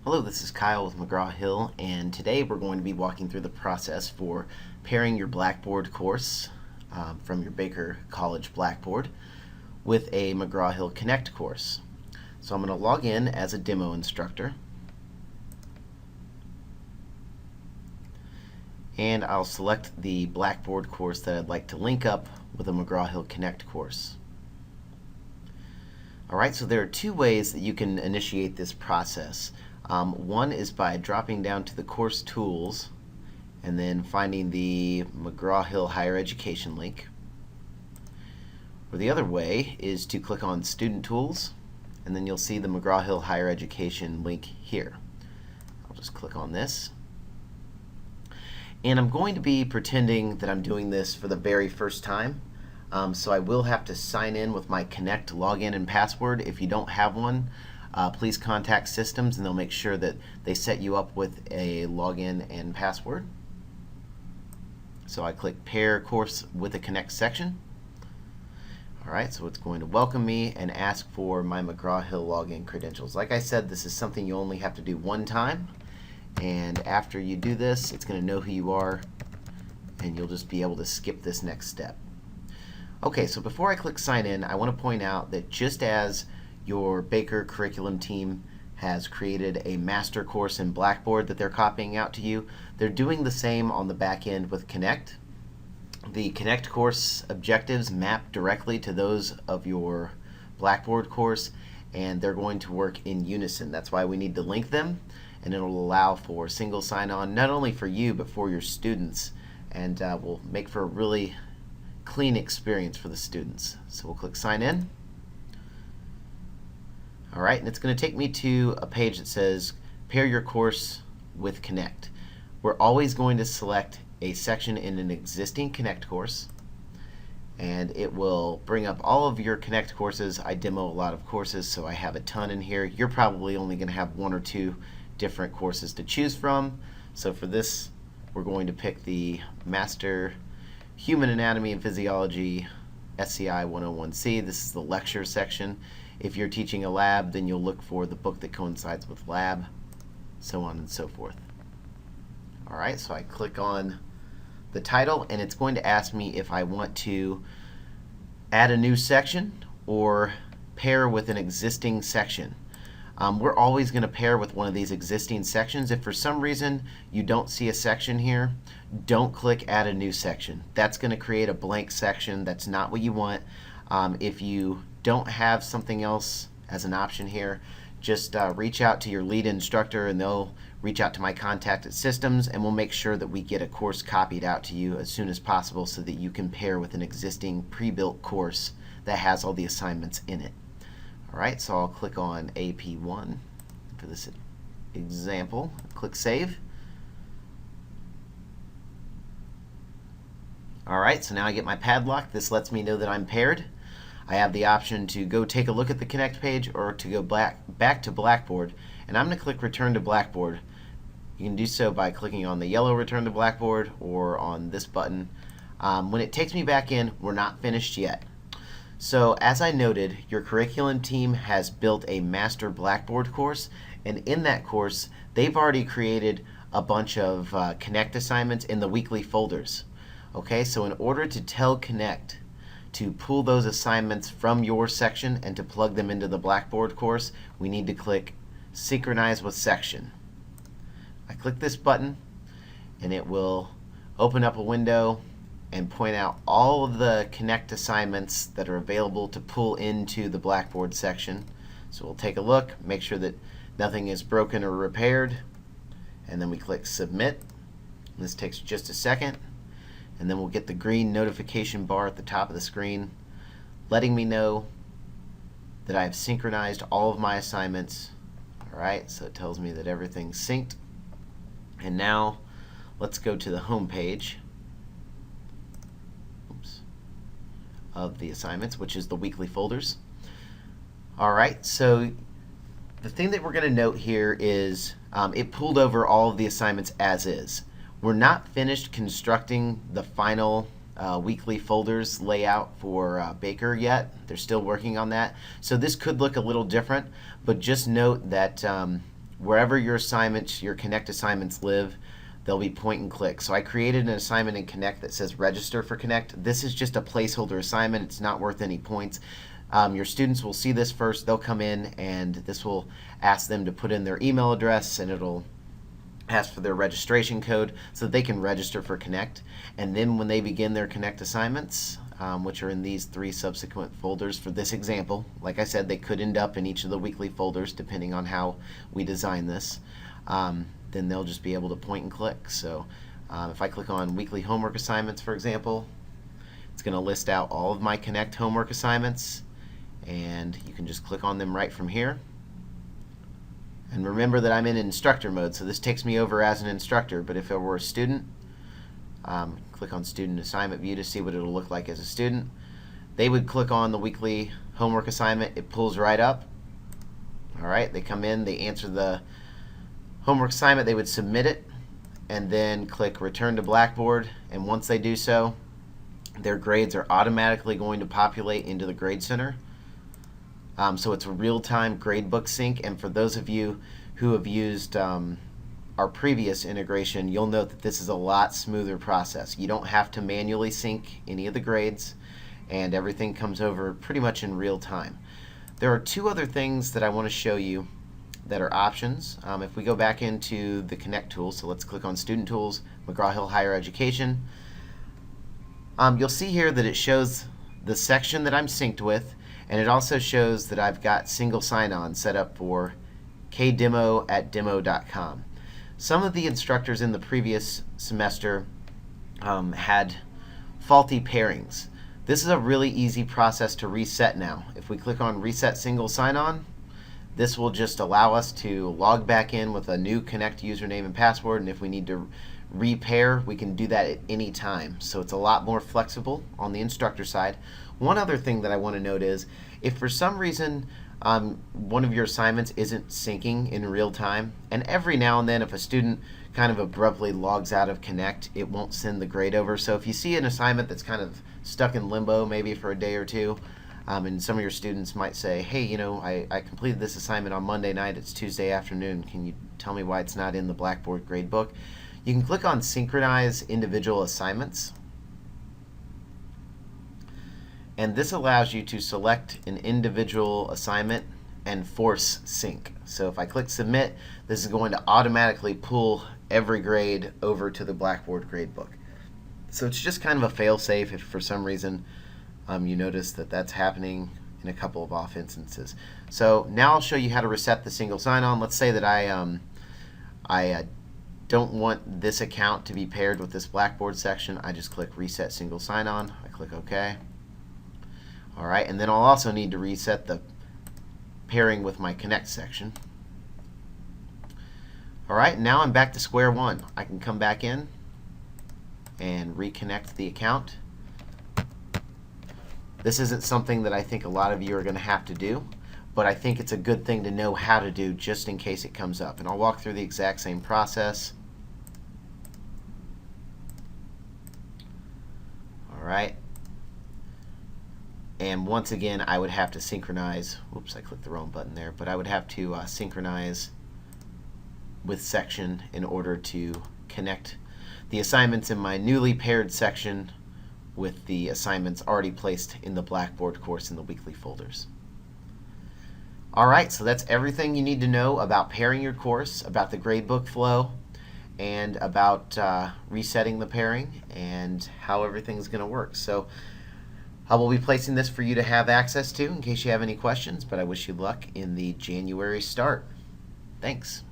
Hello, this is Kyle with McGraw-Hill, and today we're going to be walking through the process for pairing your Blackboard course from your Baker College Blackboard with a McGraw-Hill Connect course. So I'm going to log in as a demo instructor, and I'll select the Blackboard course that I'd like to link up with a McGraw-Hill Connect course. Alright, so there are two ways that you can initiate this process. One is by dropping down to the course tools and then finding the McGraw-Hill Higher Education link. Or the other way is to click on Student Tools, and then you'll see the McGraw-Hill Higher Education link here. I'll just click on this. And I'm going to be pretending that I'm doing this for the very first time. So I will have to sign in with my Connect login and password. If you don't have one, please contact Systems and they'll make sure that they set you up with a login and password. So I click Pair Course with a Connect section. Alright, so it's going to welcome me and ask for my McGraw-Hill login credentials. Like I said, this is something you only have to do one time. And after you do this, it's going to know who you are and you'll just be able to skip this next step. Okay, so before I click sign in, I want to point out that just as your Baker curriculum team has created a master course in Blackboard that they're copying out to you, they're doing the same on the back end with Connect. The Connect course objectives map directly to those of your Blackboard course, and they're going to work in unison. That's why we need to link them, and it'll allow for single sign-on, not only for you, but for your students, and will make for a really clean experience for the students. So we'll click sign in. Alright, and it's going to take me to a page that says pair your course with Connect. We're always going to select a section in an existing Connect course, and it will bring up all of your Connect courses. I demo a lot of courses, so I have a ton in here. You're probably only going to have one or two different courses to choose from. So for this, we're going to pick the Master Human Anatomy and Physiology SCI 101C. This is the lecture section. If you're teaching a lab, then you'll look for the book that coincides with lab, so on and so forth. Alright, so I click on the title, and it's going to ask me if I want to add a new section or pair with an existing section. We're always going to pair with one of these existing sections. If for some reason you don't see a section here, don't click add a new section. That's going to create a blank section. That's not what you want. If you don't have something else as an option here, just reach out to your lead instructor and they'll reach out to my contact at Systems, and we'll make sure that we get a course copied out to you as soon as possible so that you can pair with an existing pre-built course that has all the assignments in it. Alright, so I'll click on AP1 for this example. Click Save. Alright, so now I get my padlock. This lets me know that I'm paired. I have the option to go take a look at the Connect page or to go back to Blackboard, and I'm going to click Return to Blackboard. You can do so by clicking on the yellow Return to Blackboard or on this button. When it takes me back in, we're not finished yet. So as I noted, your curriculum team has built a master Blackboard course, and in that course they've already created a bunch of Connect assignments in the weekly folders. Okay, so in order to tell Connect to pull those assignments from your section and to plug them into the Blackboard course, we need to click Synchronize with Section. I click this button and it will open up a window and point out all of the Connect assignments that are available to pull into the Blackboard section. So we'll take a look, make sure that nothing is broken or repaired, and then we click Submit. This takes just a second, and then we'll get the green notification bar at the top of the screen letting me know that I've synchronized all of my assignments. Alright, so it tells me that everything's synced. And now let's go to the home page of the assignments, which is the weekly folders. Alright, so the thing that we're going to note here is it pulled over all of the assignments as is. We're not finished constructing the final weekly folders layout for Baker yet. They're still working on that. So this could look a little different, but just note that wherever your assignments, your Connect assignments live, they'll be point and click. So I created an assignment in Connect that says register for Connect. This is just a placeholder assignment. It's not worth any points. Your students will see this first. They'll come in and this will ask them to put in their email address, and it'll ask for their registration code so that they can register for Connect. And then when they begin their Connect assignments, which are in these 3 subsequent folders for this example, like I said, they could end up in each of the weekly folders depending on how we design this, then they'll just be able to point and click. So if I click on weekly homework assignments, for example, it's going to list out all of my Connect homework assignments, and you can just click on them right from here. And remember that I'm in instructor mode, so this takes me over as an instructor, but if I were a student, click on student assignment view to see what it'll look like as a student. They would click on the weekly homework assignment. It pulls right up. All right, they come in, they answer the homework assignment, they would submit it, and then click return to Blackboard, and once they do so, their grades are automatically going to populate into the Grade Center. So it's a real-time gradebook sync, and for those of you who have used our previous integration, you'll note that this is a lot smoother process. You don't have to manually sync any of the grades, and everything comes over pretty much in real time. There are 2 other things that I want to show you that are options. If we go back into the Connect tools, so let's click on Student Tools, McGraw-Hill Higher Education, you'll see here that it shows the section that I'm synced with, and it also shows that I've got single sign-on set up for kdemo@demo.com. Some of the instructors in the previous semester had faulty pairings. This is a really easy process to reset now. If we click on Reset Single Sign-On, this will just allow us to log back in with a new Connect username and password, and if we need to repair, we can do that at any time. So it's a lot more flexible on the instructor side. One other thing that I want to note is, if for some reason one of your assignments isn't syncing in real time, and every now and then if a student kind of abruptly logs out of Connect, it won't send the grade over. So if you see an assignment that's kind of stuck in limbo maybe for a day or two, and some of your students might say, hey, you know, I completed this assignment on Monday night, it's Tuesday afternoon, can you tell me why it's not in the Blackboard gradebook? You can click on Synchronize Individual Assignments, and this allows you to select an individual assignment and force sync. So if I click Submit, this is going to automatically pull every grade over to the Blackboard gradebook. So it's just kind of a fail-safe if for some reason you notice that that's happening in a couple of off instances. So now I'll show you how to reset the single sign-on. Let's say that I don't want this account to be paired with this Blackboard section. I just click Reset Single Sign-On. I click OK. All right, and then I'll also need to reset the pairing with my Connect section. All right, now I'm back to square one. I can come back in and reconnect the account. This isn't something that I think a lot of you are going to have to do, but I think it's a good thing to know how to do just in case it comes up. And I'll walk through the exact same process. All right. And once again, I would have to synchronize. Whoops, I clicked the wrong button there. But I would have to synchronize with section in order to connect the assignments in my newly paired section with the assignments already placed in the Blackboard course in the weekly folders. All right, so that's everything you need to know about pairing your course, about the gradebook flow, and about resetting the pairing and how everything's going to work. So I will be placing this for you to have access to in case you have any questions, but I wish you luck in the January start. Thanks.